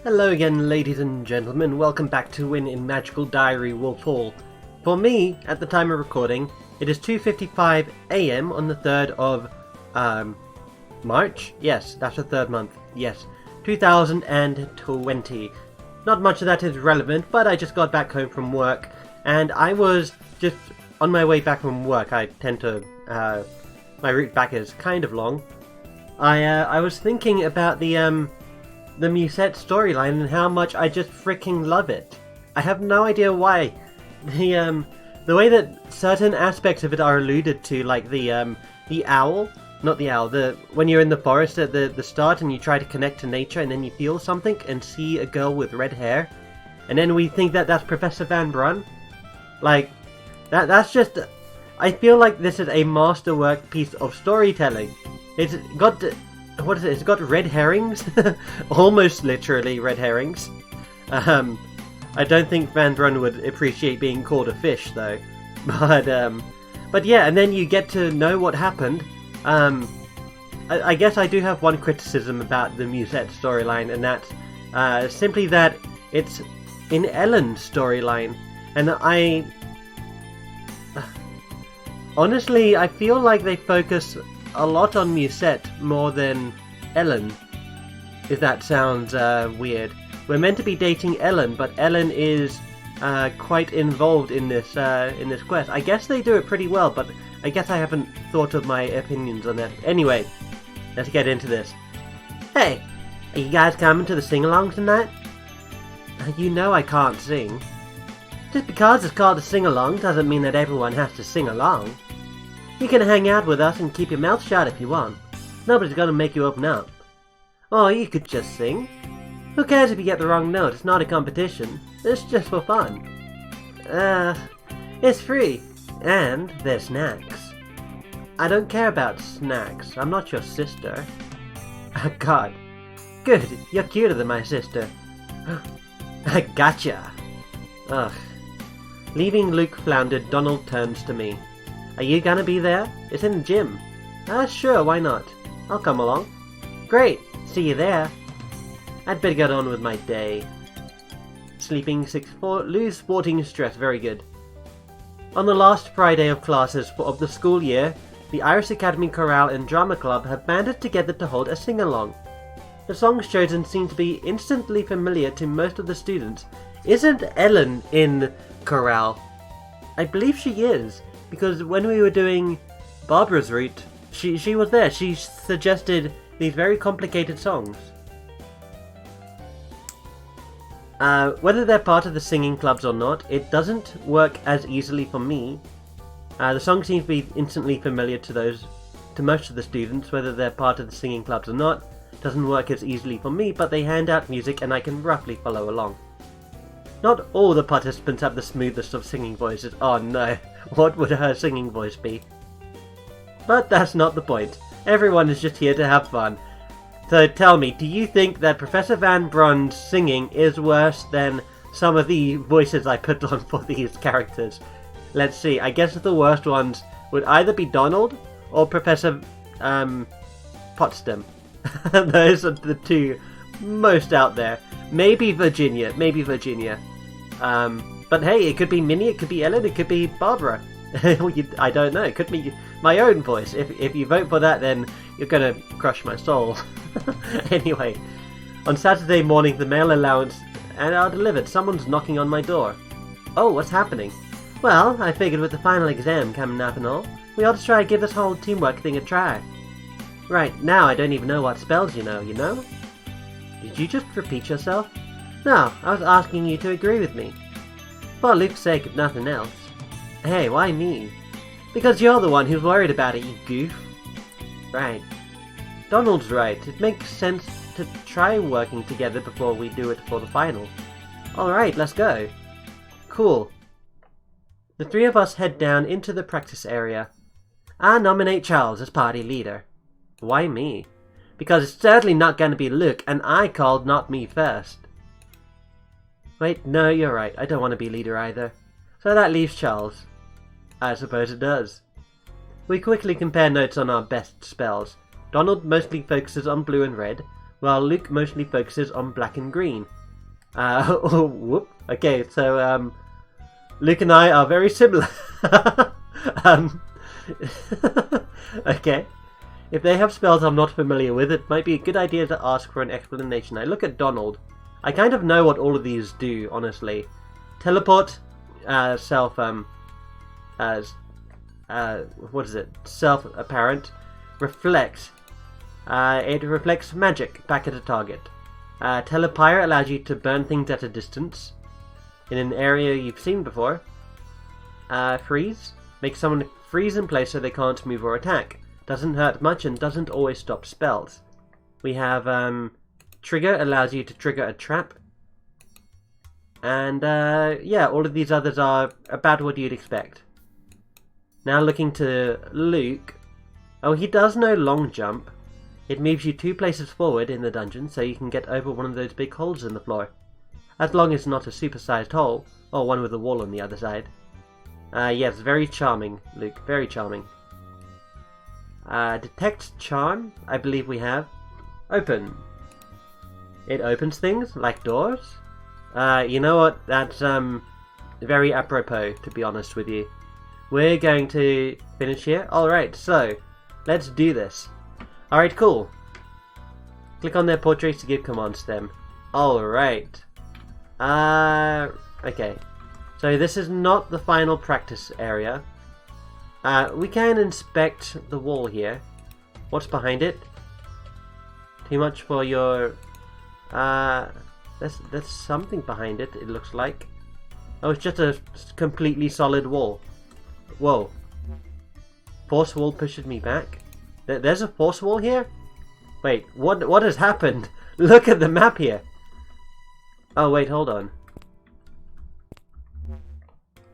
Hello again, ladies and gentlemen. Welcome back to Wynn in Magical Diary Wolf Hall. For me, at the time of recording, it is 2:55 AM on the 3rd of March? Yes, that's the third month. Yes, 2020. Not much of that is relevant, but I just got back home from work, and I was just on my way back from work. I tend to, my route back is kind of long. I was thinking about the Musette storyline and how much I just freaking love it. I have no idea why. The way that certain aspects of it are alluded to, like the owl, not the owl, when you're in the forest at the start and you try to connect to nature and then you feel something and see a girl with red hair, and then we think that that's Professor Van Brun. Like, that's just, I feel like this is a masterwork piece of storytelling. It's got, what is it? It's got red herrings, almost literally red herrings. I don't think Van Brun would appreciate being called a fish, though. But yeah, and then you get to know what happened. I guess I do have one criticism about the Musette storyline, and that's simply that it's in Ellen's storyline, and honestly, I feel like they focus a lot on Musette more than Ellen, if that sounds weird. We're meant to be dating Ellen, but Ellen is quite involved in this quest. I guess they do it pretty well, but I guess I haven't thought of my opinions on that. Anyway, let's get into this. Hey, are you guys coming to the sing-along tonight? You know I can't sing. Just because it's called a sing-along doesn't mean that everyone has to sing along. You can hang out with us and keep your mouth shut if you want. Nobody's gonna make you open up. Or you could just sing. Who cares if you get the wrong note? It's not a competition. It's just for fun. It's free. And there's snacks. I don't care about snacks. I'm not your sister. God. Good. You're cuter than my sister. I gotcha. Ugh. Leaving Luke floundered, Donald turns to me. Are you gonna be there? It's in the gym. Sure, why not? I'll come along. Great, see you there. I'd better get on with my day. Sleeping 6-4, lose sporting stress, very good. On the last Friday of classes of the school year, the Irish Academy Chorale and Drama Club have banded together to hold a sing-along. The songs chosen seem to be instantly familiar to most of the students. Isn't Ellen in chorale? I believe she is, because when we were doing Barbara's route, she was there. She suggested these very complicated songs. Whether they're part of the singing clubs or not, it doesn't work as easily for me. The song seems to be instantly familiar to most of the students, whether they're part of the singing clubs or not. Doesn't work as easily for me, but they hand out music and I can roughly follow along. Not all the participants have the smoothest of singing voices. Oh no, what would her singing voice be? But that's not the point. Everyone is just here to have fun. So tell me, do you think that Professor Van Brun's singing is worse than some of the voices I put on for these characters? Let's see, I guess the worst ones would either be Donald or Professor Potsdam. Those are the two most out there. Maybe Virginia. But hey, it could be Minnie, it could be Ellen, it could be Barbara. I don't know, it could be my own voice. If you vote for that, then you're gonna crush my soul. Anyway, on Saturday morning the mail allowance are delivered. Someone's knocking on my door. Oh, what's happening? Well, I figured with the final exam coming up and all, we ought to try to give this whole teamwork thing a try. Right, now I don't even know what spells you know? Did you just repeat yourself? No, I was asking you to agree with me. For Luke's sake, if nothing else. Hey, why me? Because you're the one who's worried about it, you goof. Right. Donald's right. It makes sense to try working together before we do it for the final. Alright, let's go. Cool. The three of us head down into the practice area. I nominate Charles as party leader. Why me? Because it's certainly not going to be Luke, and I called not me first. Wait, no, you're right. I don't want to be leader either. So that leaves Charles. I suppose it does. We quickly compare notes on our best spells. Donald mostly focuses on blue and red, while Luke mostly focuses on black and green. Oh, whoop. Okay, so Luke and I are very similar. Okay. If they have spells I'm not familiar with, it might be a good idea to ask for an explanation. I look at Donald. I kind of know what all of these do, honestly. Teleport, what is it? Self-apparent. Reflect. It reflects magic back at a target. Telepire allows you to burn things at a distance in an area you've seen before. Freeze makes someone freeze in place so they can't move or attack. Doesn't hurt much and doesn't always stop spells. We have Trigger allows you to trigger a trap. And yeah, all of these others are about what you'd expect. Now looking to Luke. Oh, he does know long jump. It moves you 2 places forward in the dungeon so you can get over one of those big holes in the floor. As long as it's not a super-sized hole, or one with a wall on the other side. Yes, very charming, Luke, very charming. Detect charm, I believe we have. Open. It opens things, like doors? You know what, that's very apropos, to be honest with you. We're going to finish here. Alright, so, let's do this. Alright, cool. Click on their portraits to give commands to them. Alright. Okay. So this is not the final practice area. We can inspect the wall here. What's behind it? Too much for your... There's something behind it, it looks like. Oh, it's just a completely solid wall. Whoa. Force wall pushes me back? There's a force wall here? Wait, what has happened? Look at the map here. Oh wait, hold on.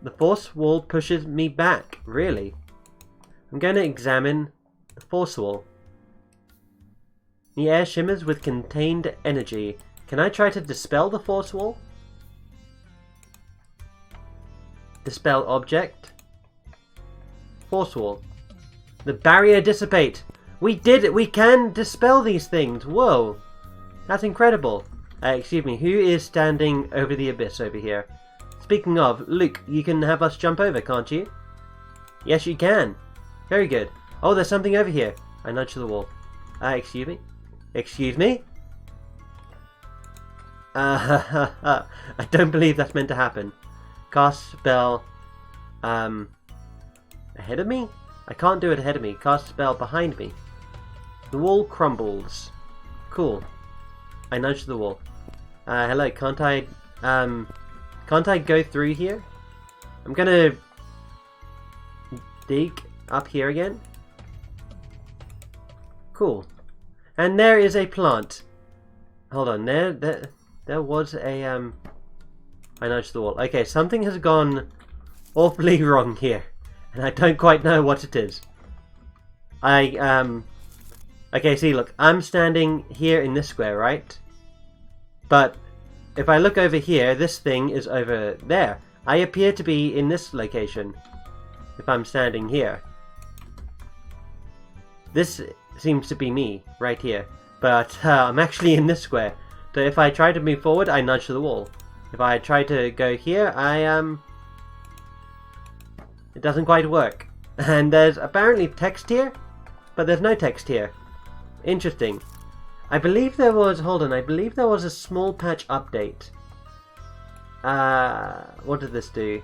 The force wall pushes me back, really? I'm going to examine the force wall. The air shimmers with contained energy. Can I try to dispel the force wall? Dispel object. Force wall. The barrier dissipate. We did it! We can dispel these things! Whoa! That's incredible. Excuse me, who is standing over the abyss over here? Speaking of, Luke, you can have us jump over, can't you? Yes, you can. Very good. Oh, there's something over here. I nudge the wall. Excuse me? Excuse me? I don't believe that's meant to happen. Cast spell... ahead of me? I can't do it ahead of me. Cast spell behind me. The wall crumbles. Cool. I nudge the wall. Hello, can't I go through here? I'm gonna dig up here again. Cool. And there is a plant. Hold on, there was a I nudged the wall. Okay, something has gone awfully wrong here, and I don't quite know what it is. Okay, see, look, I'm standing here in this square, right? But if I look over here, this thing is over there. I appear to be in this location if I'm standing here. This seems to be me, right here. But I'm actually in this square. So if I try to move forward, I nudge the wall. If I try to go here, it doesn't quite work. And there's apparently text here, but there's no text here. Interesting. I believe there was, hold on, I believe there was a small patch update. What did this do?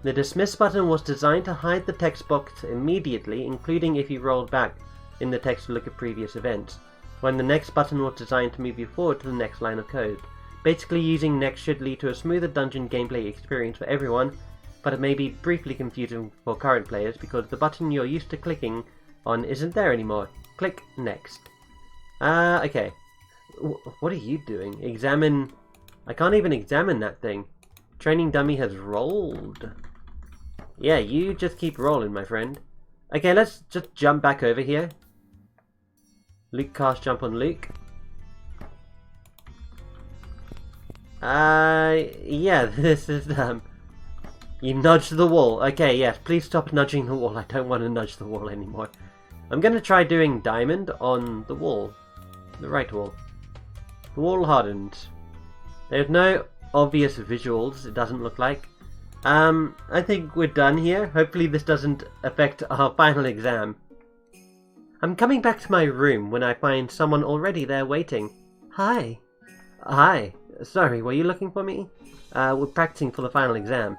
The dismiss button was designed to hide the text box immediately, including if you rolled back in the text to look at previous events, when the next button was designed to move you forward to the next line of code. Basically, using next should lead to a smoother dungeon gameplay experience for everyone, but it may be briefly confusing for current players because the button you're used to clicking on isn't there anymore. Click next. Okay. What are you doing? Examine... I can't even examine that thing. Training dummy has rolled. Yeah, you just keep rolling, my friend. Okay, let's just jump back over here. Luke cast jump on Luke. Yeah, this is, you nudged the wall. Okay, yes, please stop nudging the wall. I don't want to nudge the wall anymore. I'm gonna try doing diamond on the wall. The right wall. The wall hardened. There's no obvious visuals, it doesn't look like. I think we're done here. Hopefully this doesn't affect our final exam. I'm coming back to my room when I find someone already there waiting. Hi. Hi. Sorry, were you looking for me? We're practicing for the final exam.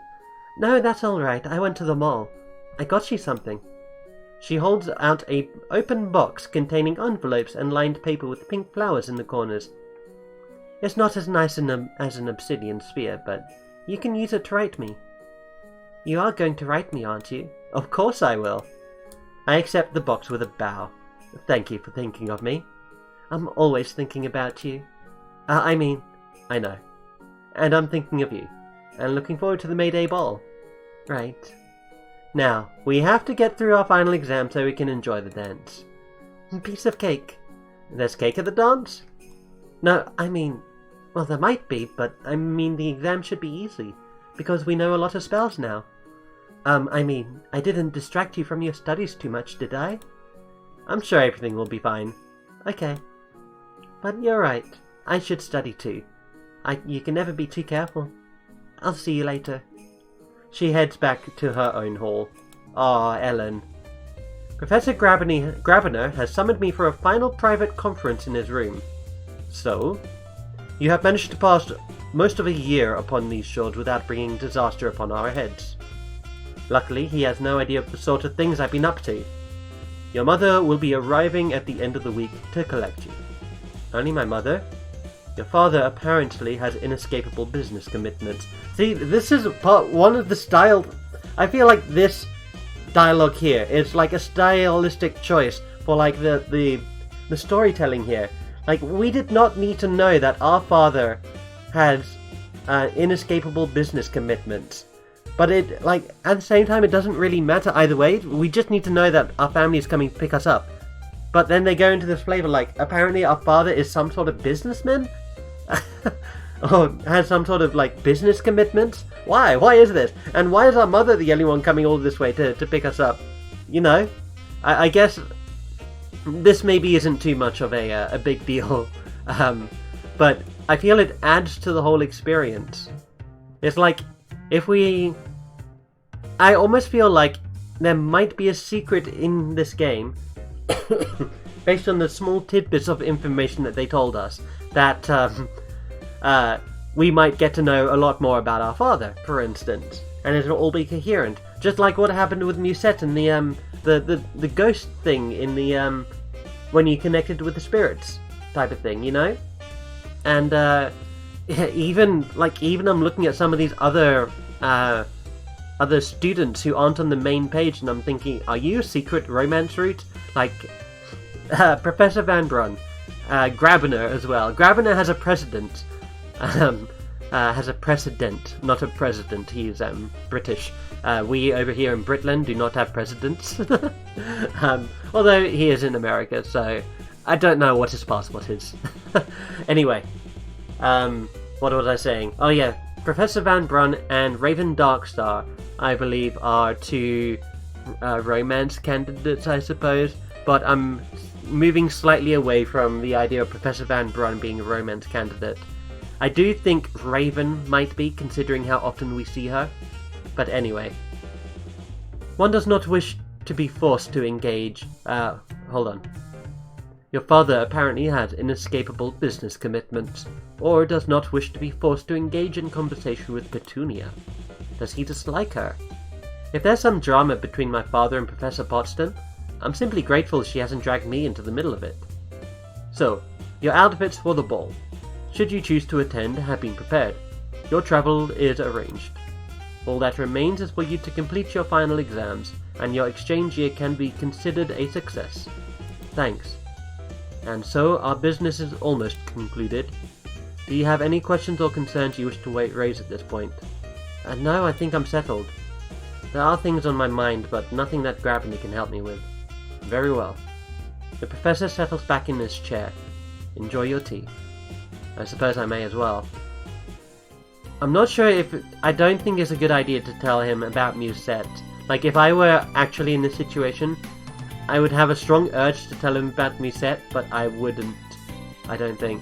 No, that's alright. I went to the mall. I got you something. She holds out an open box containing envelopes and lined paper with pink flowers in the corners. It's not as nice as an obsidian sphere, but you can use it to write me. You are going to write me, aren't you? Of course I will. I accept the box with a bow. Thank you for thinking of me. I'm always thinking about you. I know. And I'm thinking of you. And looking forward to the May Day ball. Right. Now, we have to get through our final exam so we can enjoy the dance. Piece of cake. There's cake at the dance? No, well, there might be, but the exam should be easy. Because we know a lot of spells now. I didn't distract you from your studies too much, did I? I'm sure everything will be fine. Okay. But you're right. I should study too. You can never be too careful. I'll see you later. She heads back to her own hall. Ah, Ellen. Professor Gravener has summoned me for a final private conference in his room. So? You have managed to pass most of a year upon these shores without bringing disaster upon our heads. Luckily, he has no idea of the sort of things I've been up to. Your mother will be arriving at the end of the week to collect you. Only my mother? Your father apparently has inescapable business commitments. See, this is one of the style... I feel like this dialogue here is like a stylistic choice for like the storytelling here. Like, we did not need to know that our father has inescapable business commitments. But it, like, at the same time, it doesn't really matter either way. We just need to know that our family is coming to pick us up. But then they go into this flavor, like, apparently our father is some sort of businessman? Or has some sort of, like, business commitments? Why? Why is this? And why is our mother the only one coming all this way to pick us up? You know? I guess this maybe isn't too much of a big deal. But I feel it adds to the whole experience. It's like, I almost feel like there might be a secret in this game based on the small tidbits of information that they told us, that we might get to know a lot more about our father, for instance, and it'll all be coherent, just like what happened with Musette and the ghost thing in the when you connected with the spirits type of thing, you know. And even I'm looking at some of these other students who aren't on the main page, and I'm thinking, are you a secret romance route? Like Professor Van Brun, Gravener as well. Gravener has a precedent. Has a precedent, not a president. He's British. We over here in Britland do not have presidents. Although he is in America, so I don't know what his passport is. Anyway, what was I saying? Oh yeah, Professor Van Brun and Raven Darkstar, I believe, are two romance candidates, I suppose. But I'm moving slightly away from the idea of Professor Van Brun being a romance candidate. I do think Raven might be, considering how often we see her. But anyway. One does not wish to be forced to engage... hold on. Your father apparently has inescapable business commitments, or does not wish to be forced to engage in conversation with Petunia. Does he dislike her? If there's some drama between my father and Professor Potsdam, I'm simply grateful she hasn't dragged me into the middle of it. So, your outfits for the ball. Should you choose to attend, have been prepared. Your travel is arranged. All that remains is for you to complete your final exams, and your exchange year can be considered a success. Thanks. And so, our business is almost concluded. Do you have any questions or concerns you wish to raise at this point? No, I think I'm settled. There are things on my mind, but nothing that Gravity can help me with. Very well. The professor settles back in his chair. Enjoy your tea. I suppose I may as well. I'm not sure if... I don't think it's a good idea to tell him about Musette. Like, if I were actually in this situation, I would have a strong urge to tell him about Musette, but I wouldn't. I don't think.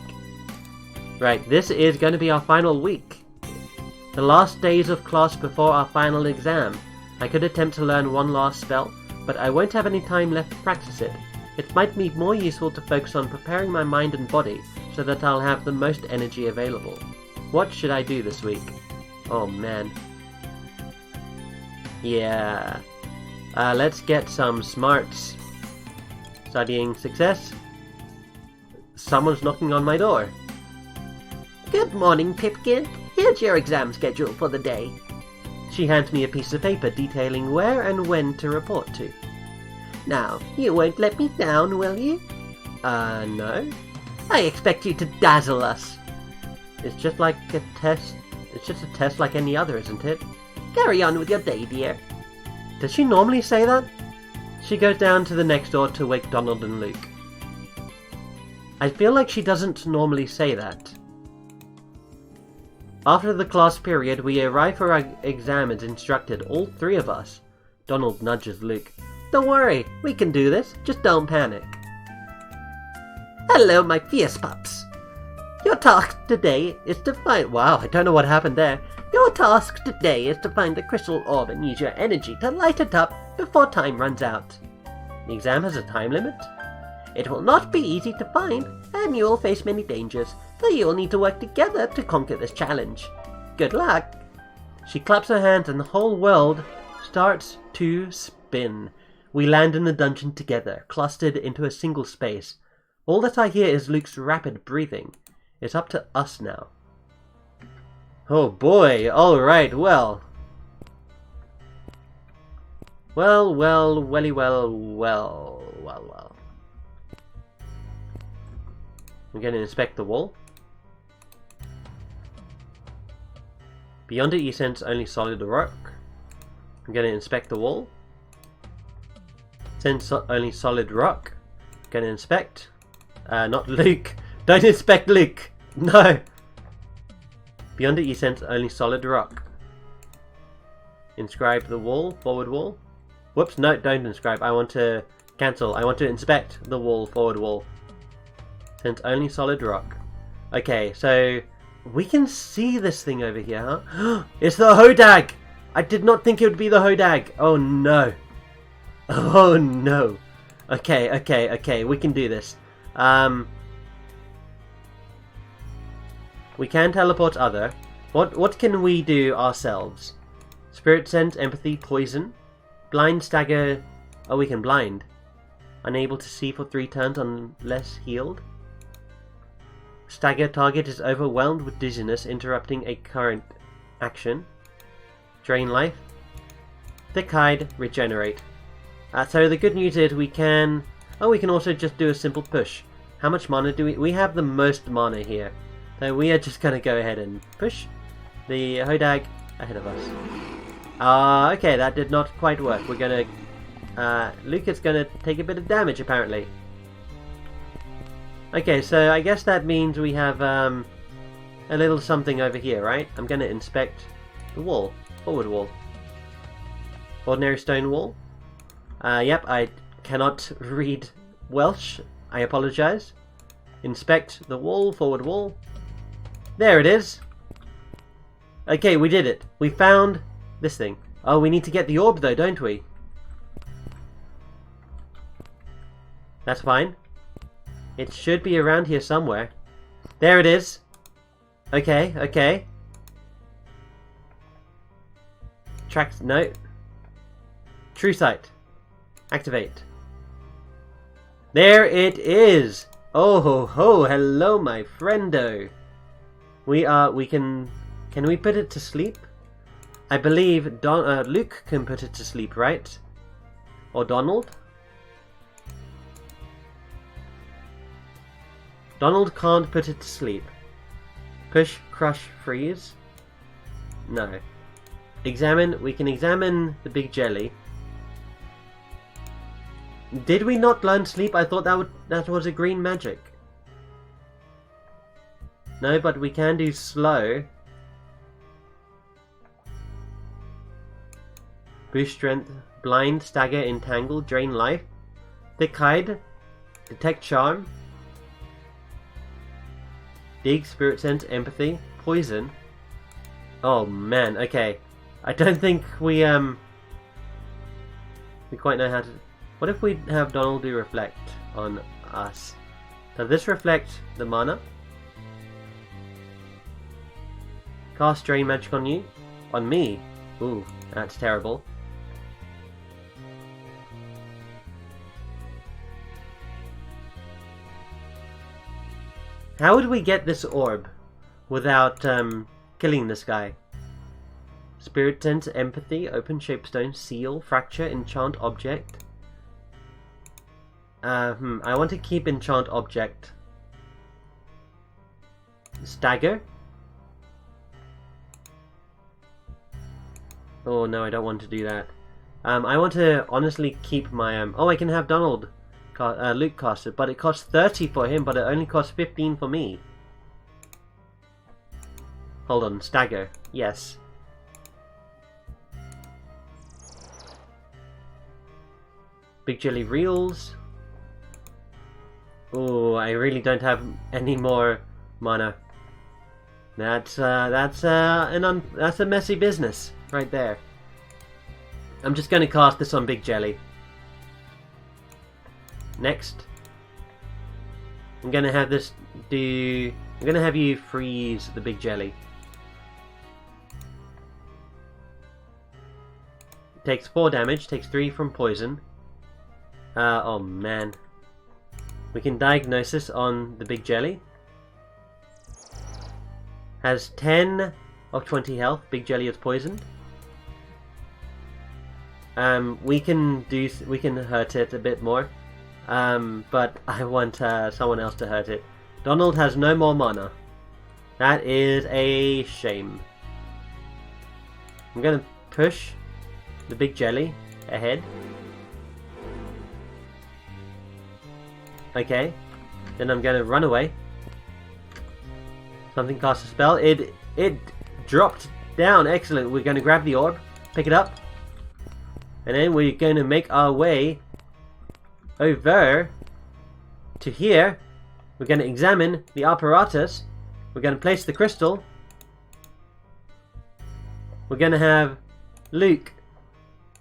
Right, this is going to be our final week. The last days of class before our final exam. I could attempt to learn one last spell, but I won't have any time left to practice it. It might be more useful to focus on preparing my mind and body so that I'll have the most energy available. What should I do this week? Oh man. Yeah. Let's get some smarts. Studying success. Someone's knocking on my door. Good morning, Pipkin. Here's your exam schedule for the day. She hands me a piece of paper detailing where and when to report to. Now, you won't let me down, will you? No. I expect you to dazzle us. It's just like a test. It's just a test like any other, isn't it? Carry on with your day, dear. Does she normally say that? She goes down to the next door to wake Donald and Luke. I feel like she doesn't normally say that. After the class period, we arrive for our exam as instructed, all three of us. Donald nudges Luke. Don't worry, we can do this, just don't panic. Hello, my fierce pups. Your task today is to find... Wow, I don't know what happened there. Your task today is to find the crystal orb and use your energy to light it up before time runs out. The exam has a time limit? It will not be easy to find, and you will face many dangers, so you will need to work together to conquer this challenge. Good luck! She claps her hands and the whole world starts to spin. We land in the dungeon together, clustered into a single space. All that I hear is Luke's rapid breathing. It's up to us now. Oh boy, alright, well. Well. I'm going to inspect the wall. Beyond it you sense only solid rock. I'm going to inspect the wall. Sense only solid rock. Going to inspect. Not Luke. Don't inspect Luke. No. Beyond it you sense only solid rock. Inscribe the wall. Forward wall. Whoops, no, don't inscribe. I want to cancel. I want to inspect the wall. Forward wall. Sense only solid rock. Okay, so we can see this thing over here, huh? It's the Hodag! I did not think it would be the Hodag. Oh no. Oh no. Okay, we can do this. We can teleport other. What can we do ourselves? Spirit sense, empathy, poison. Blind, stagger. Oh, we can blind. Unable to see for 3 turns unless healed. Stagger, target is overwhelmed with dizziness, interrupting a current action. Drain life. Thick hide, regenerate. So the good news is we can... Oh, we can also just do a simple push. How much mana do we... We have the most mana here. So we are just going to go ahead and push the Hodag ahead of us. Okay, that did not quite work. We're going to... Luke is going to take a bit of damage, apparently. Okay, so I guess that means we have a little something over here, right? I'm going to inspect the wall. Forward wall. Ordinary stone wall. Yep, I cannot read Welsh. I apologize. Inspect the wall. Forward wall. There it is. Okay, we did it. We found this thing. Oh, we need to get the orb though, don't we? That's fine. It should be around here somewhere. There it is. Okay. Tracks, no. True sight. Activate. There it is! Oh ho ho, hello my friendo. We can we put it to sleep? I believe Luke can put it to sleep, right? Or Donald? Donald can't put it to sleep. Push, crush, freeze? No. Examine, we can examine the big jelly. Did we not learn sleep? I thought that was a green magic. No, but we can do slow. Boost strength, blind, stagger, entangle, drain life. Thick hide, detect charm. Dig, Spirit Sense, Empathy, Poison. Oh man, okay. I don't think we quite know how to... What if we have Donald do Reflect on us? Does this reflect the mana? Cast Drain Magic on you? On me? Ooh, that's terrible. How would we get this orb without killing this guy? Spirit Sense, Empathy, Open Shapestone, Seal, Fracture, Enchant Object. I want to keep Enchant Object. Stagger? Oh no, I don't want to do that. I want to honestly keep my... oh, I can have Donald Luke cast it, but it costs 30 for him, but it only costs 15 for me. Hold on, Stagger. Yes. Big Jelly Reels. Oh, I really don't have any more mana. That's a messy business right there. I'm just going to cast this on Big Jelly. Next, I'm going to have this do... I'm going to have you freeze the Big Jelly. Takes 4 damage, takes 3 from poison. Oh man. We can Diagnosis on the Big Jelly. Has 10 of 20 health. Big Jelly is poisoned. We can hurt it a bit more. But I want someone else to hurt it. Donald has no more mana. That is a shame. I'm gonna push the Big Jelly ahead. Okay. Then I'm gonna run away. Something cast a spell. It dropped down. Excellent. We're gonna grab the orb, pick it up, and then we're gonna make our way over to here. We're going to examine the apparatus. We're going to place the crystal. We're going to have Luke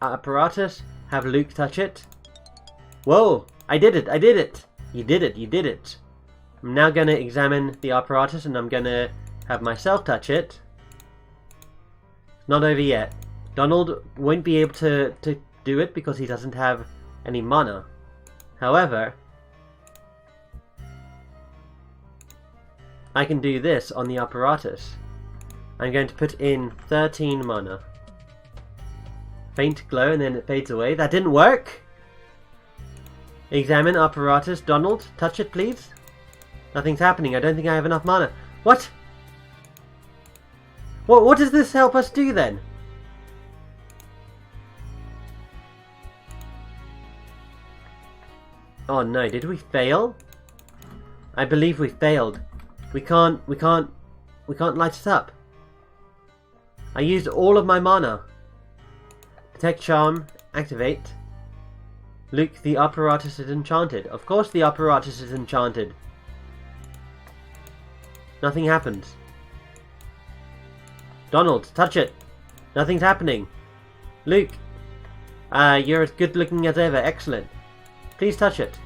apparatus, have Luke touch it. Whoa, I did it, I did it. You did it, you did it. I'm now going to examine the apparatus and I'm going to have myself touch it. It's not over yet. Donald won't be able to do it because he doesn't have any mana. However, I can do this on the apparatus. I'm going to put in 13 mana. Faint glow and then it fades away. That didn't work! Examine apparatus. Donald, touch it please. Nothing's happening. I don't think I have enough mana. What? What does this help us do then? Oh no, did we fail? I believe we failed. We can't light it up. I used all of my mana. Detect Charm, activate. Luke, the apparatus is enchanted. Of course the apparatus is enchanted. Nothing happens. Donald, touch it. Nothing's happening. Luke, you're as good looking as ever. Excellent. Please touch it.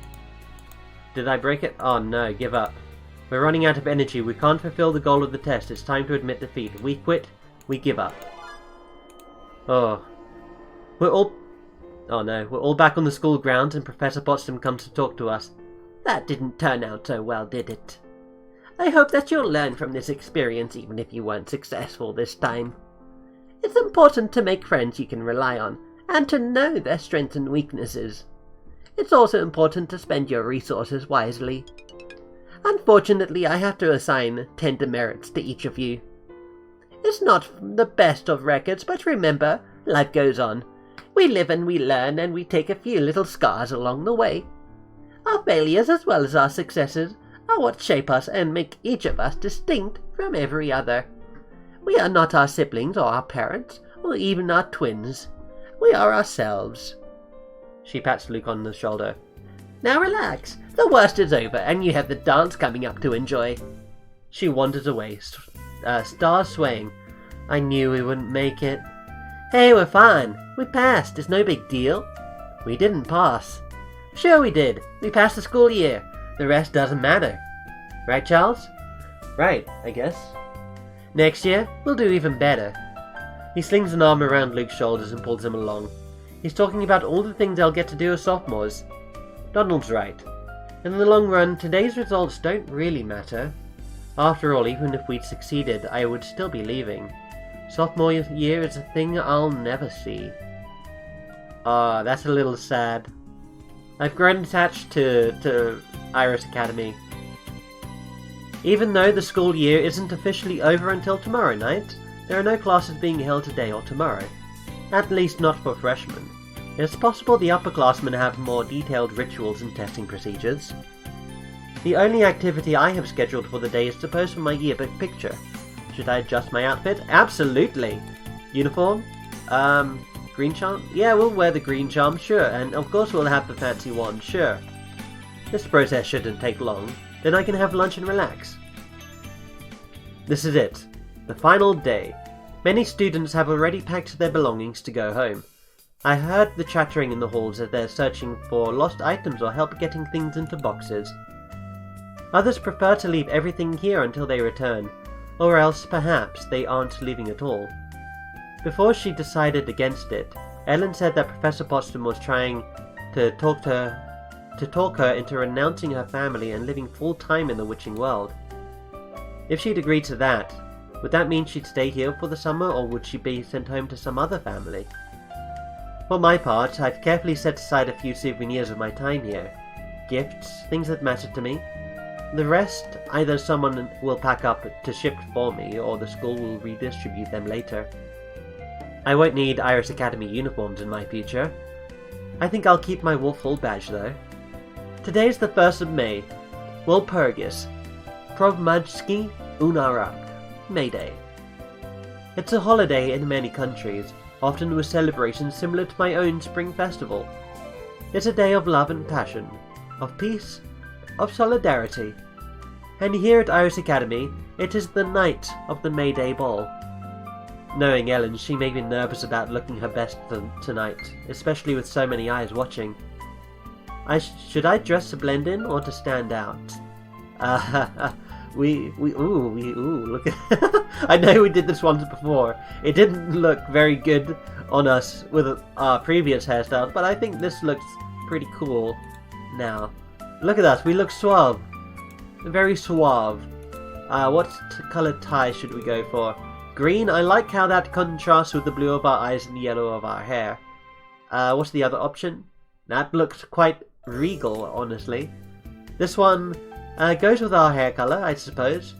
Did I break it? Oh no, give up. We're running out of energy. We can't fulfill the goal of the test. It's time to admit defeat. We quit. We give up. Oh. Oh no, we're all back on the school grounds and Professor Potsdam comes to talk to us. That didn't turn out so well, did it? I hope that you'll learn from this experience even if you weren't successful this time. It's important to make friends you can rely on, and to know their strengths and weaknesses. It's also important to spend your resources wisely. Unfortunately, I have to assign 10 demerits to each of you. It's not the best of records, but remember, life goes on. We live and we learn, and we take a few little scars along the way. Our failures as well as our successes are what shape us and make each of us distinct from every other. We are not our siblings or our parents, or even our twins. We are ourselves. She pats Luke on the shoulder. Now relax. The worst is over, and you have the dance coming up to enjoy. She wanders away, stars swaying. I knew we wouldn't make it. Hey, we're fine. We passed. It's no big deal. We didn't pass. Sure we did. We passed the school year. The rest doesn't matter. Right, Charles? Right, I guess. Next year, we'll do even better. He slings an arm around Luke's shoulders and pulls him along. He's talking about all the things they'll get to do as sophomores. Donald's right. In the long run, today's results don't really matter. After all, even if we'd succeeded, I would still be leaving. Sophomore year is a thing I'll never see. Ah, that's a little sad. I've grown attached to Iris Academy. Even though the school year isn't officially over until tomorrow night, there are no classes being held today or tomorrow. At least not for freshmen. It's possible the upperclassmen have more detailed rituals and testing procedures. The only activity I have scheduled for the day is to pose for my yearbook picture. Should I adjust my outfit? Absolutely! Uniform? Green charm? Yeah, we'll wear the green charm, sure, and of course we'll have the fancy wand, sure. This process shouldn't take long, then I can have lunch and relax. This is it. The final day. Many students have already packed their belongings to go home. I heard the chattering in the halls as they're searching for lost items or help getting things into boxes. Others prefer to leave everything here until they return, or else perhaps they aren't leaving at all. Before she decided against it, Ellen said that Professor Potsdam was trying to talk her into renouncing her family and living full-time in the witching world. If she'd agreed to that, would that mean she'd stay here for the summer, or would she be sent home to some other family? For my part, I've carefully set aside a few souvenirs of my time here. Gifts, things that matter to me. The rest, either someone will pack up to ship for me, or the school will redistribute them later. I won't need Iris Academy uniforms in my future. I think I'll keep my Wolf Hall badge though. Today's the 1st of May. Walpurgis. Provmajski Unarak. May Day. It's a holiday in many countries, often with celebrations similar to my own spring festival. It's a day of love and passion, of peace, of solidarity. And here at Iris Academy, it is the night of the May Day Ball. Knowing Ellen, she may be nervous about looking her best tonight, especially with so many eyes watching. Should I dress to blend in or to stand out? Look at I know we did this once before. It didn't look very good on us with our previous hairstyles, but I think this looks pretty cool now. Look at us, we look suave. Very suave. What colour tie should we go for? Green? I like how that contrasts with the blue of our eyes and the yellow of our hair. What's the other option? That looks quite regal, honestly. This one goes with our hair colour, I suppose.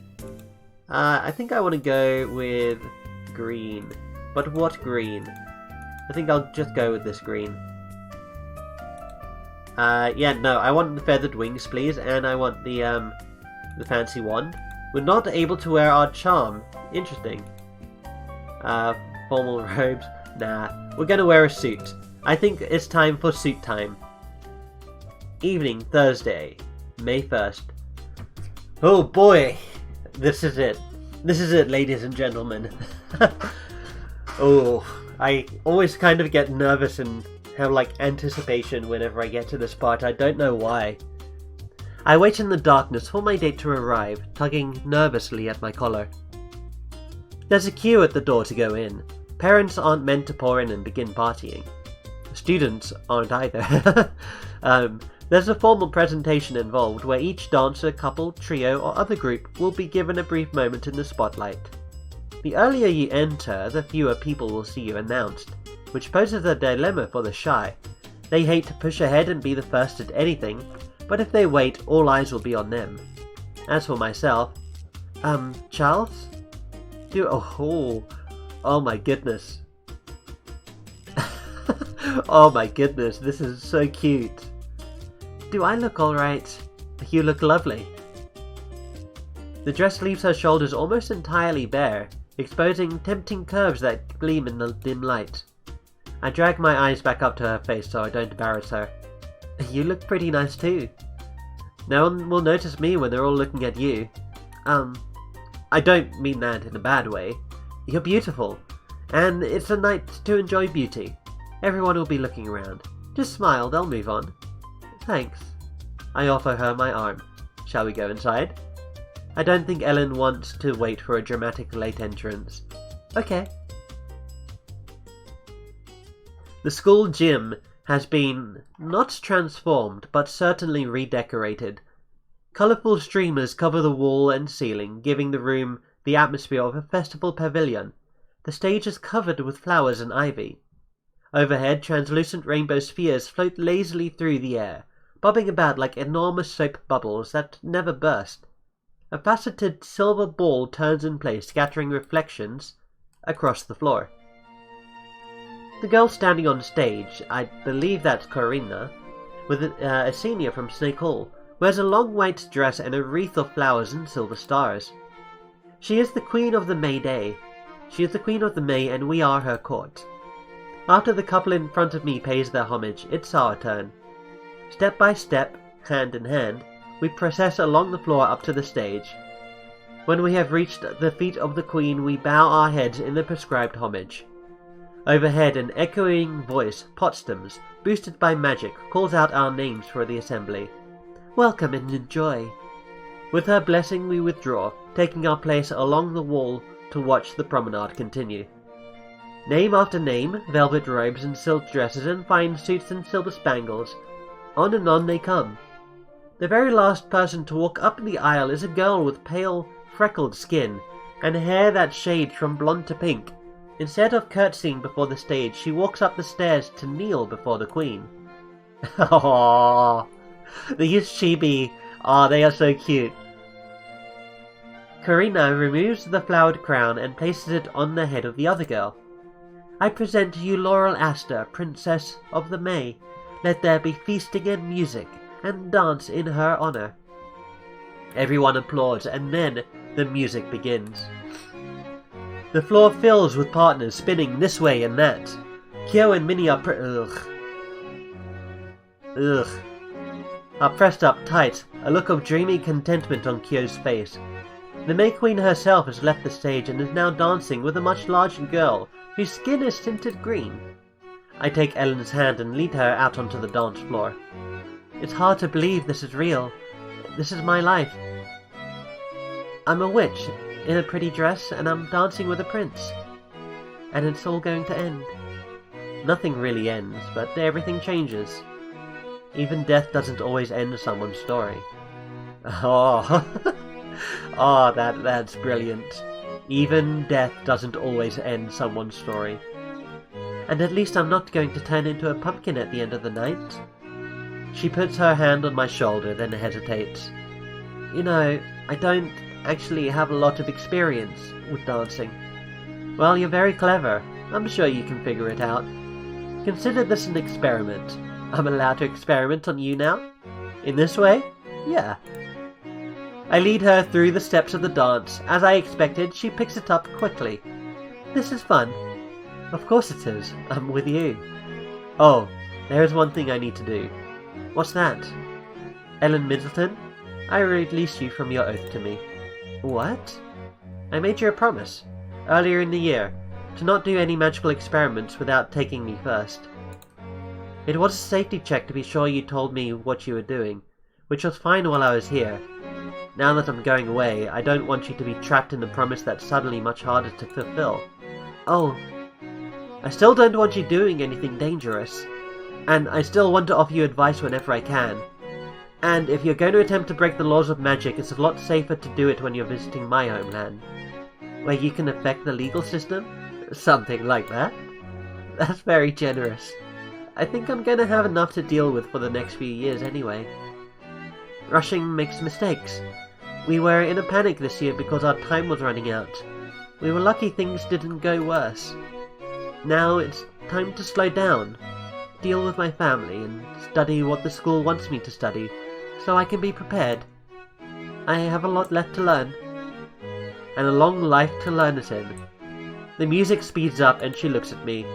I think I want to go with green. But what green? I think I'll just go with this green. Yeah, no, I want the feathered wings, please, and I want the fancy wand. We're not able to wear our charm. Interesting. Formal robes? Nah, we're gonna wear a suit. I think it's time for suit time. Evening, Thursday, May 1st. Oh boy! This is it. This is it, ladies and gentlemen. Oh, I always kind of get nervous and have anticipation whenever I get to this part. I don't know why. I wait in the darkness for my date to arrive, tugging nervously at my collar. There's a queue at the door to go in. Parents aren't meant to pour in and begin partying. Students aren't either. There's a formal presentation involved where each dancer, couple, trio, or other group will be given a brief moment in the spotlight. The earlier you enter, the fewer people will see you announced, which poses a dilemma for the shy. They hate to push ahead and be the first at anything, but if they wait, all eyes will be on them. As for myself, Charles? Oh my goodness. Oh my goodness, this is so cute. Do I look alright? You look lovely. The dress leaves her shoulders almost entirely bare, exposing tempting curves that gleam in the dim light. I drag my eyes back up to her face so I don't embarrass her. You look pretty nice too. No one will notice me when they're all looking at you. I don't mean that in a bad way. You're beautiful, and it's a night to enjoy beauty. Everyone will be looking around. Just smile, they'll move on. Thanks. I offer her my arm. Shall we go inside? I don't think Ellen wants to wait for a dramatic late entrance. Okay. The school gym has been not transformed, but certainly redecorated. Colourful streamers cover the wall and ceiling, giving the room the atmosphere of a festival pavilion. The stage is covered with flowers and ivy. Overhead, translucent rainbow spheres float lazily through the air, bobbing about like enormous soap bubbles that never burst. A faceted silver ball turns in place, scattering reflections across the floor. The girl standing on stage, I believe that's Corinna, with a senior from Snake Hall, wears a long white dress and a wreath of flowers and silver stars. She is the Queen of the May Day. She is the Queen of the May, and we are her court. After the couple in front of me pays their homage, it's our turn. Step by step, hand in hand, we process along the floor up to the stage. When we have reached the feet of the Queen, we bow our heads in the prescribed homage. Overhead, an echoing voice, Potsdam's, boosted by magic, calls out our names for the assembly. Welcome and enjoy. With her blessing we withdraw, taking our place along the wall to watch the promenade continue. Name after name, velvet robes and silk dresses and fine suits and silver spangles. On and on they come. The very last person to walk up the aisle is a girl with pale, freckled skin, and hair that shades from blonde to pink. Instead of curtsying before the stage, she walks up the stairs to kneel before the Queen. Aww, these chibi, they are so cute. Corinna removes the flowered crown and places it on the head of the other girl. I present to you Laurel Aster, Princess of the May. Let there be feasting and music, and dance in her honor. Everyone applauds, and then the music begins. The floor fills with partners spinning this way and that. Kyo and Minnie are pressed up tight, a look of dreamy contentment on Kyo's face. The May Queen herself has left the stage and is now dancing with a much larger girl whose skin is tinted green. I take Ellen's hand and lead her out onto the dance floor. It's hard to believe this is real. This is my life. I'm a witch in a pretty dress and I'm dancing with a prince. And it's all going to end. Nothing really ends, but everything changes. Even death doesn't always end someone's story. Oh, that's brilliant. Even death doesn't always end someone's story. And at least I'm not going to turn into a pumpkin at the end of the night. She puts her hand on my shoulder, then hesitates. You know, I don't actually have a lot of experience with dancing. Well, you're very clever. I'm sure you can figure it out. Consider this an experiment. I'm allowed to experiment on you now? In this way? Yeah. I lead her through the steps of the dance. As I expected, she picks it up quickly. This is fun. Of course it is. I'm with you. Oh, there is one thing I need to do. What's that? Ellen Middleton, I release you from your oath to me. What? I made you a promise, earlier in the year, to not do any magical experiments without taking me first. It was a safety check to be sure you told me what you were doing, which was fine while I was here. Now that I'm going away, I don't want you to be trapped in a promise that's suddenly much harder to fulfill. Oh, I still don't want you doing anything dangerous, and I still want to offer you advice whenever I can. And if you're going to attempt to break the laws of magic, it's a lot safer to do it when you're visiting my homeland, where you can affect the legal system? Something like that. That's very generous. I think I'm going to have enough to deal with for the next few years anyway. Rushing makes mistakes. We were in a panic this year because our time was running out. We were lucky things didn't go worse. Now it's time to slow down, deal with my family, and study what the school wants me to study, so I can be prepared. I have a lot left to learn, and a long life to learn it in. The music speeds up and she looks at me.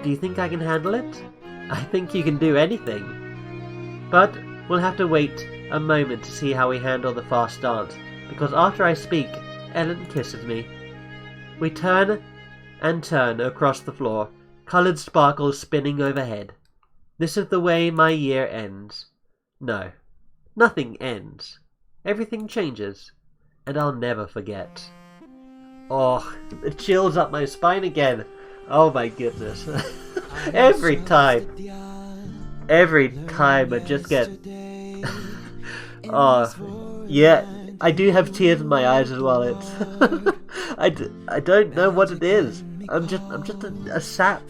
Do you think I can handle it? I think you can do anything. But we'll have to wait a moment to see how we handle the fast dance, because after I speak, Ellen kisses me. We turn and turn across the floor, coloured sparkles spinning overhead. This is the way my year ends. No, nothing ends. Everything changes, and I'll never forget. Oh, the chills up my spine again. Oh my goodness. Every time I just get... Oh, yeah, I do have tears in my eyes as well. It's... I don't know what it is. I'm just a sap.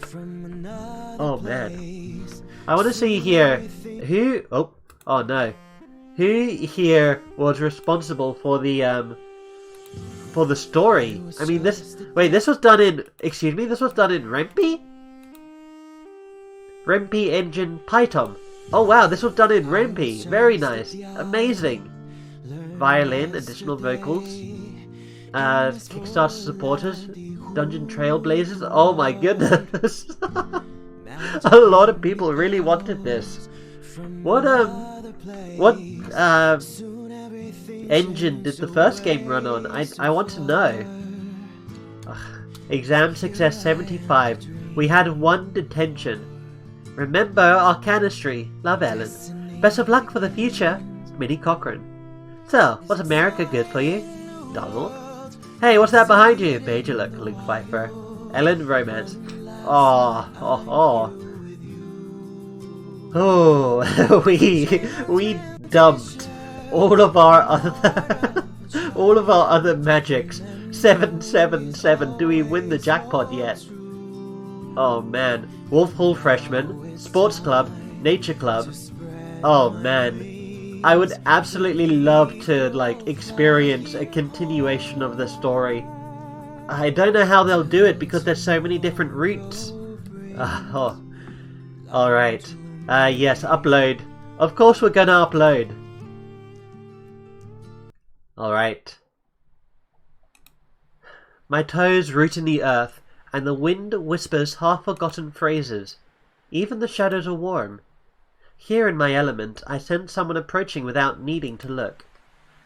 Oh man. I want to see here who... Oh no. Who here was responsible for the story? I mean, this was done in... Excuse me, this was done in Rempe? Rempe Engine Python. Oh wow, this was done in Rempe. Very nice. Amazing. Violin, additional vocals. Kickstarter supporters. Dungeon Trailblazers. Oh my goodness. A lot of people really wanted this. What engine did the first game run on? I want to know. Exam success 75. We had 1 detention. Remember our canistry. Love, Ellen. Best of luck for the future. Minnie Cochran. So, was America good for you? Donald. Hey, what's that behind you? Major look, Luke Pfeiffer. Ellen, romance. Oh, we dumped all of our other magics. 777. Do we win the jackpot yet? Oh man. Wolf Hall Freshman, Sports Club, Nature Club. Oh man. I would absolutely love to experience a continuation of the story. I don't know how they'll do it because there's so many different routes. Alright. Yes, upload. Of course we're gonna upload. Alright. My toes root in the earth, and the wind whispers half-forgotten phrases. Even the shadows are warm. Here in my element, I sense someone approaching without needing to look.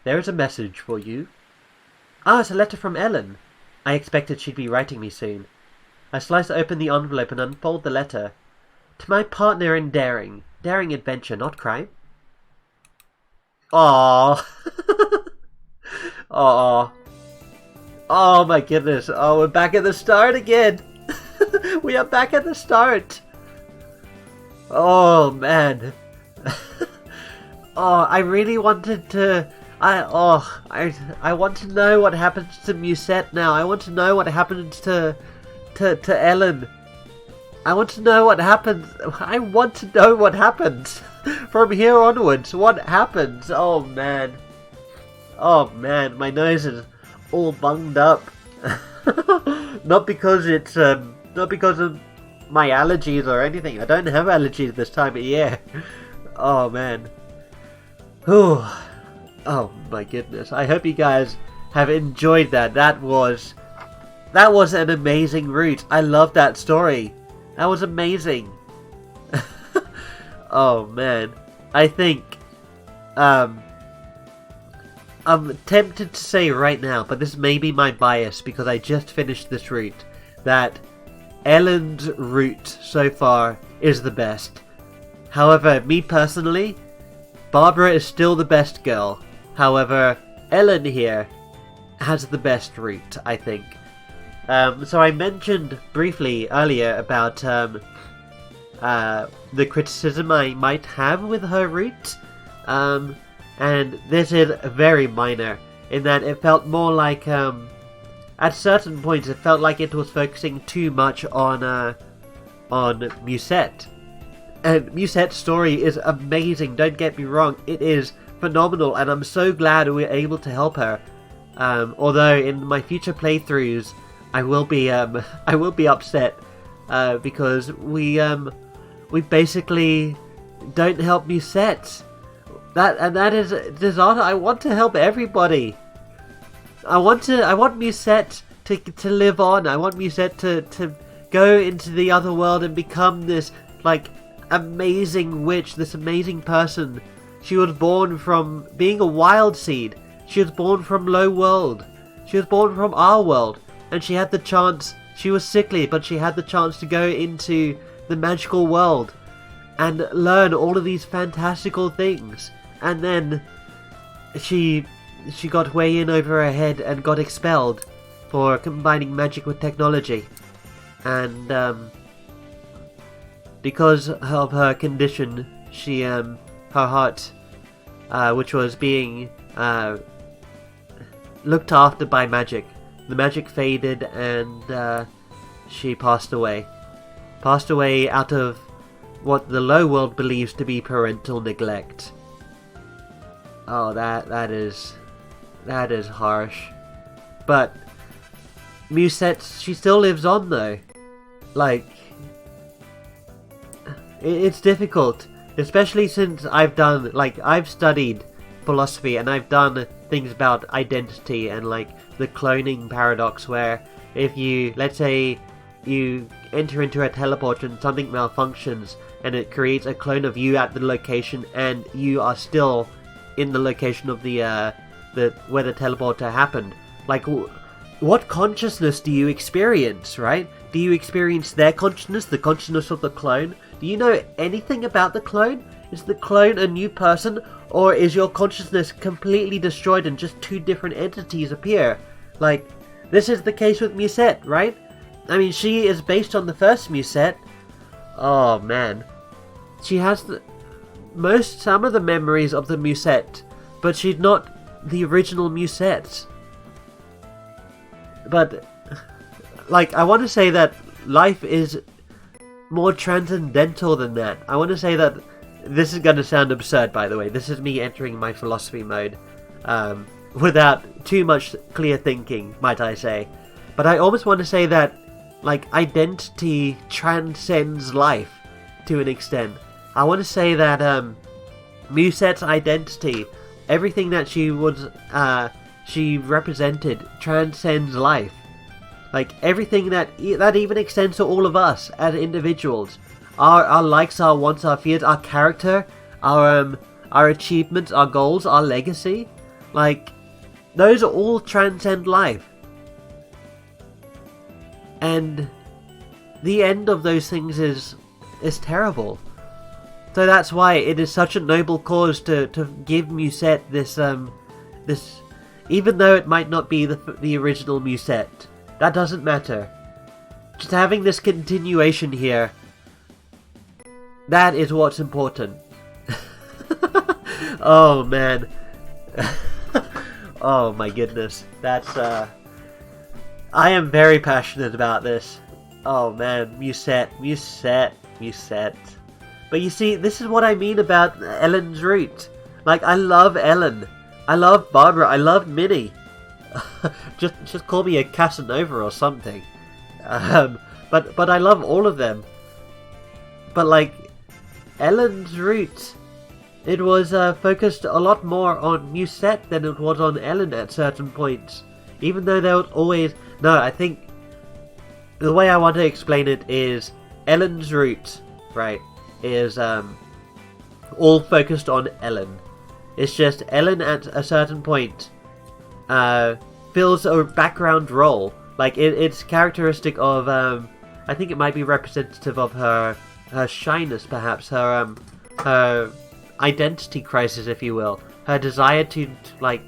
There is a message for you. Ah, it's a letter from Ellen. I expected she'd be writing me soon. I slice open the envelope and unfold the letter. To my partner in daring adventure, not crime. Aww. Aww. Oh my goodness. Oh, we're back at the start again. We are back at the start. Oh man. Oh, I really wanted to... I want to know what happens to Musette now. I want to know what happens to Ellen. I want to know what happens. I want to know what happens. From here onwards, what happens? Oh man. Oh man, my nose is all bunged up. Not because it's not because of my allergies or anything. I don't have allergies this time of year. Oh man. Whew. Oh my goodness. I hope you guys have enjoyed that. That was an amazing route. I love that story. That was amazing. Oh man. I think I'm tempted to say right now, but this may be my bias because I just finished this route, that Ellen's route so far is the best. However, me personally, Barbara is still the best girl. However, Ellen here has the best route, I think. So I mentioned briefly earlier about the criticism I might have with her route, and this is very minor, in that it felt more like, at certain points it felt like it was focusing too much on Musette. And Musette's story is amazing, don't get me wrong, it is phenomenal, and I'm so glad we were able to help her. Although in my future playthroughs, I will be upset because we basically don't help Musette. That is disaster. I want to help everybody. I want Musette to live on. I want Musette to go into the other world and become this amazing witch, this amazing person. She was born from being a wild seed. She was born from low world. She was born from our world, and she had the chance. She was sickly, but she had the chance to go into the magical world and learn all of these fantastical things. And then she got way in over her head and got expelled for combining magic with technology. And because of her condition, she her heart, which was being looked after by magic, the magic faded, and she passed away. Passed away out of what the low world believes to be parental neglect. Oh, that is harsh. But Musette, she still lives on though. Like, it's difficult, especially since I've studied philosophy and I've done things about identity and like the cloning paradox, where if you, let's say, you enter into a teleport and something malfunctions and it creates a clone of you at the location, and you are still in the location of the where the teleporter happened. Like, what consciousness do you experience, right? Do you experience their consciousness, the consciousness of the clone? Do you know anything about the clone? Is the clone a new person, or is your consciousness completely destroyed and just two different entities appear? Like, this is the case with Musette, right? I mean, she is based on the first Musette. Oh man. She has some of the memories of the Musette, but she's not the original Musette. But, like, I want to say that life is more transcendental than that. I want to say that, this is going to sound absurd, by the way. This is me entering my philosophy mode, without too much clear thinking, might I say. But I almost want to say that, like, identity transcends life to an extent. I want to say that Musette's identity, everything that she was, she represented, transcends life. Like, everything that even extends to all of us as individuals. Our likes, our wants, our fears, our character, our achievements, our goals, our legacy. Like, those are all transcend life. And the end of those things is terrible. So that's why it is such a noble cause to give Musette this, even though it might not be the original Musette. That doesn't matter. Just having this continuation here, that is what's important. Oh man. Oh my goodness. That's, I am very passionate about this. Oh man, Musette. But you see, this is what I mean about Ellen's route. Like, I love Ellen. I love Barbara. I love Minnie. just call me a Casanova or something. But I love all of them. But like, Ellen's route, it was focused a lot more on Musette than it was on Ellen at certain points. Even though there was always... No, I think the way I want to explain it is Ellen's route, right, is all focused on Ellen. It's just Ellen at a certain point fills a background role. Like, it's characteristic of, I think it might be representative of her shyness, perhaps, her identity crisis, if you will. Her desire to, like...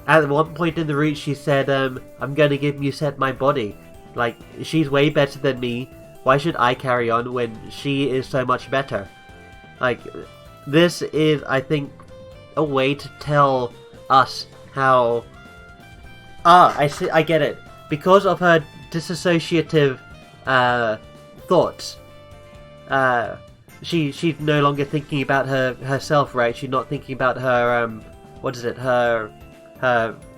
At one point in the route she said, I'm gonna give Musette my body. Like, she's way better than me. Why should I carry on when she is so much better? Like, this is, I think, a way to tell us how... I see, I get it. Because of her disassociative thoughts, she's no longer thinking about herself, right? She's not thinking about her, what is it, her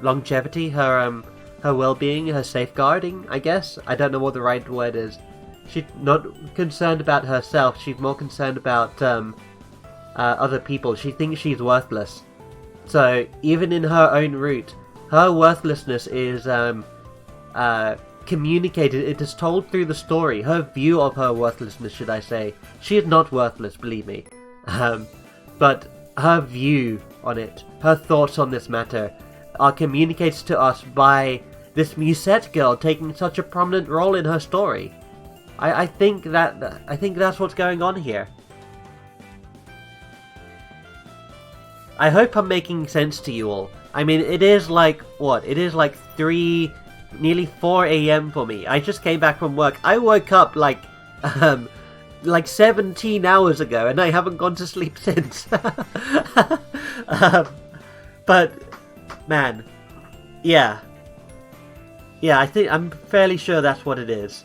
longevity, her well-being, her safeguarding, I guess? I don't know what the right word is. She's not concerned about herself, she's more concerned about other people. She thinks she's worthless. So, even in her own route, her worthlessness is communicated, it is told through the story. Her view of her worthlessness, should I say. She is not worthless, believe me. But her view on it, her thoughts on this matter, are communicated to us by this Musette girl taking such a prominent role in her story. I think that's what's going on here. I hope I'm making sense to you all. I mean, it is like, what? It is like 3, nearly 4 a.m. for me. I just came back from work. I woke up like 17 hours ago, and I haven't gone to sleep since. But, man, yeah. Yeah, I'm fairly sure that's what it is.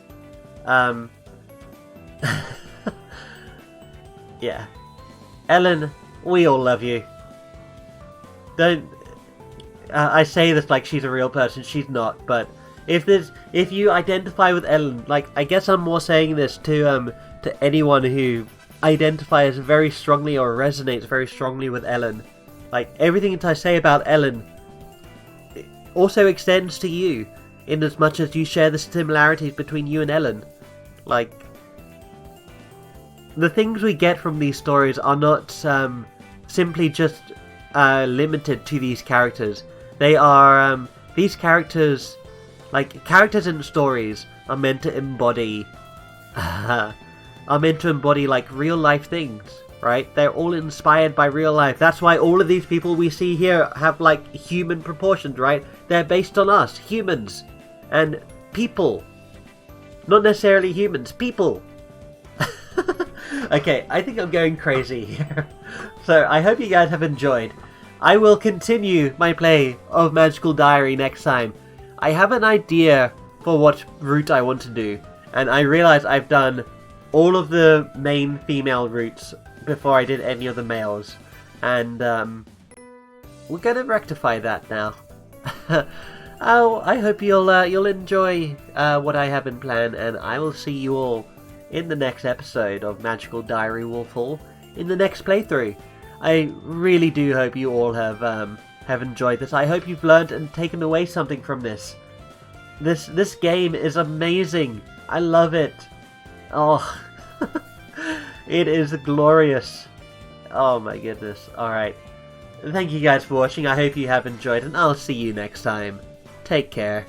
Yeah. Ellen, we all love you. Don't... I say this like she's a real person, she's not, but if you identify with Ellen, like, I guess I'm more saying this to anyone who identifies very strongly or resonates very strongly with Ellen. Like, everything that I say about Ellen also extends to you, in as much as you share the similarities between you and Ellen. Like, the things we get from these stories are not simply just limited to these characters. They are, these characters, like, characters in stories are meant to embody, like, real life things, right? They're all inspired by real life. That's why all of these people we see here have, like, human proportions, right? They're based on us, humans, and people. Not necessarily humans, people. Okay, I think I'm going crazy here. So, I hope you guys have enjoyed. I will continue my play of Magical Diary next time. I have an idea for what route I want to do, and I realize I've done all of the main female routes before I did any of the males, and we're gonna rectify that now. Oh, I hope you'll enjoy what I have in plan, and I will see you all in the next episode of Magical Diary Wolf Hall, in the next playthrough. I really do hope you all have enjoyed this. I hope you've learned and taken away something from this. This game is amazing. I love it. Oh, it is glorious. Oh my goodness. Alright. Thank you guys for watching. I hope you have enjoyed, and I'll see you next time. Take care.